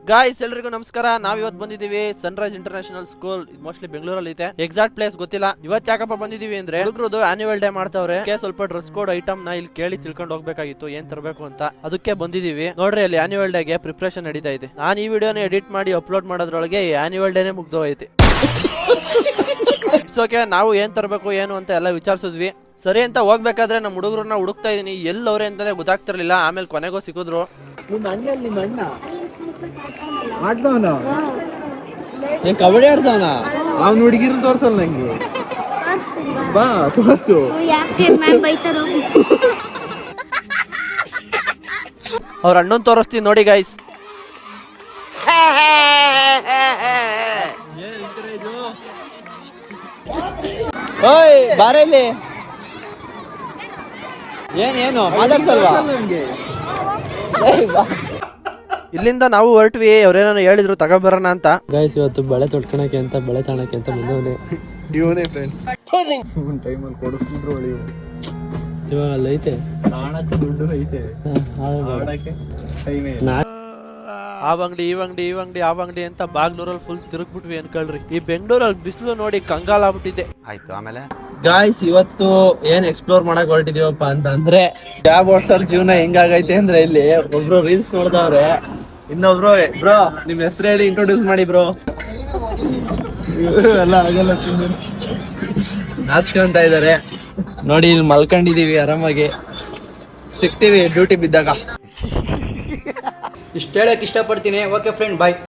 Guys ಎಲ್ರಿಗೂ ನಮಸ್ಕಾರ. ನಾವ್ ಇವತ್ತು ಬಂದಿದೀವಿ ಸನ್ರೈಸ್ ಇಂಟರ್ನ್ಯಾಷನಲ್ ಸ್ಕೂಲ್. ಇದು ಮೋಸ್ಟ್ಲಿ ಬೆಂಗಳೂರಲ್ಲಿ ಇದೆ, ಎಕ್ಸಾಕ್ಟ್ ಪ್ಲೇಸ್ ಗೊತ್ತಿಲ್ಲ. ಇವತ್ತು ಯಾಕಪ್ಪ ಬಂದಿದೀವಿ ಅಂದ್ರೆ ಹುಡುಗರದು ಆನ್ಯುವಲ್ ಡೇ ಮಾಡ್ತಾವ್ರೆ. ಸ್ವಲ್ಪ ಡ್ರೆಸ್ ಕೋಡ್ ಐಟಮ್ ನ ಇಲ್ಲಿ ಕೇಳಿ ತಿಳ್ಕೊಂಡು ಹೋಗ್ಬೇಕಾಗಿತ್ತು, ಏನ್ ತರಬೇಕು ಅಂತ. ಅದಕ್ಕೆ ಬಂದಿದೀವಿ. ನೋಡ್ರಿ ಅಲ್ಲಿ ಆನ್ಯುವಲ್ ಡೇಗೆ ಪ್ರಿಪರೇಷನ್ ನಡೀತಾ ಇದೆ. ನಾನು ಈ ವಿಡಿಯೋನ ಎಡಿಟ್ ಮಾಡಿ ಅಪ್ಲೋಡ್ ಮಾಡೋದ್ರೊಳಗೆ ಆನ್ಯುವಲ್ ಡೇನೆ ಮುಗ್ದೋಯ್ತು. ಓಕೆ, ನಾವು ಏನ್ ತರಬೇಕು ಏನು ಅಂತ ಎಲ್ಲ ವಿಚಾರಿಸಿದ್ವಿ. ಸರಿ ಅಂತ ಹೋಗ್ಬೇಕಾದ್ರೆ ನಮ್ಮ ಹುಡುಗರನ್ನ ಹುಡುಕ್ತಾ ಇದೀನಿ, ಎಲ್ಲವ್ರೆ ಅಂತಾನೆ ಗೊತ್ತಾಗ್ತಿರ್ಲಿಲ್ಲ. ಆಮೇಲೆ ಕೊನೆಗೋ ಸಿಕ್ಕಿದ್ರು. ಆಡ್ದವನ ಕಬಡ್ಡಿ ಆಡ್ದವನ ಅವ್ನ ಹುಡುಗಿರು ತೋರ್ಸಲ್ಲ ನಂಗೆ. ಬಾ ತೋರ್ಸು. ಅವ್ರ ಅಣ್ಣನ್ ತೋರಿಸ್ತೀನಿ ನೋಡಿ ಗೈಸ್. ಓಯ್ ಬಾರ ಇಲ್ಲಿ. ಏನು ಮಾತಾಡ್ಸಲ್ವಾ? ಇಲ್ಲಿಂದ ನಾವು ಹೊರಟ್ವಿ. ಅವ್ರೇನಾರು ಹೇಳಿದ್ರು ತಗೊಬರೋಣ ಅಂತ. ಗೈಸ್ ಇವತ್ತು ಬೆಳೆ ತೊಟ್ಕೊಳಕ್ಕೆ ಅಂತ ಬೆಳೆ ತಾಣಕ್ಕೆ ಅಂತ ಬಂದವನೇ ಇವನೇ ಫ್ರೆಂಡ್ಸ್. ಟೈಮಲ್ಲಿ ಕೊಡಿಸ್ತಿದ್ರು ಇವಾಗ ಅಲ್ಲಿ ಐತೆ ತಾಣಕ್ಕೆ ದುಡ್ಡು ಐತೆ, ಆಡಕ್ಕೆ ಟೈಮೇ ಇಲ್ಲ. ಆವಂಗಡಿ ಇವಂಗಡಿ ಆವಂಗಡಿ ಅಂತ ಬಾಗ್ಲೂರಲ್ಲಿ ಫುಲ್ ತಿರುಗ್ಬಿಟ್ವಿ ಅನ್ಕೊಳ್ರಿ. ಈ ಬೆಂಗಳೂರಲ್ಲಿ ಬಿಸಿಲು ನೋಡಿ ಕಂಗಾಲ್ ಆಗ್ಬಿಟ್ಟಿದೆ. ಆಯ್ತು ಆಮೇಲೆ ಗಾಯ್ಸ್ ಇವತ್ತು ಏನ್ ಎಕ್ಸ್ಪ್ಲೋರ್ ಮಾಡಕ್ ಹೊರಟಿದೀವಪ್ಪ ಅಂತ ಅಂದ್ರೆ ಕ್ಯಾಬ್ ಓಡ್ಸೋರ್ ಜೀವನ ಹೆಂಗಾಗೈತೆ ಅಂದ್ರೆ ಇಲ್ಲಿ ಒಬ್ರು ರೀಲ್ಸ್ ನೋಡ್ದವ್ರೆ, ಇನ್ನೊಬ್ರು ಬ್ರೋ ನಿಮ್ ಹೆಸರು ಹೇಳಿ ಇಂಟ್ರೊಡ್ಯೂಸ್ ಮಾಡಿ ಬ್ರೋ ಎಲ್ಲ ಆಗಲ್ಲ. ನಾಚ್ಕೊಂತ ಇದಾರೆ ನೋಡಿ. ಇಲ್ಲಿ ಮಲ್ಕೊಂಡಿದೀವಿ ಆರಾಮಾಗಿ, ಸಿಗ್ತೀವಿ ಡ್ಯೂಟಿ ಬಿದ್ದಾಗ. ಇಷ್ಟು ಹೇಳಕ್ ಇಷ್ಟಪಡ್ತೀನಿ. ಓಕೆ ಫ್ರೆಂಡ್, ಬಾಯ್.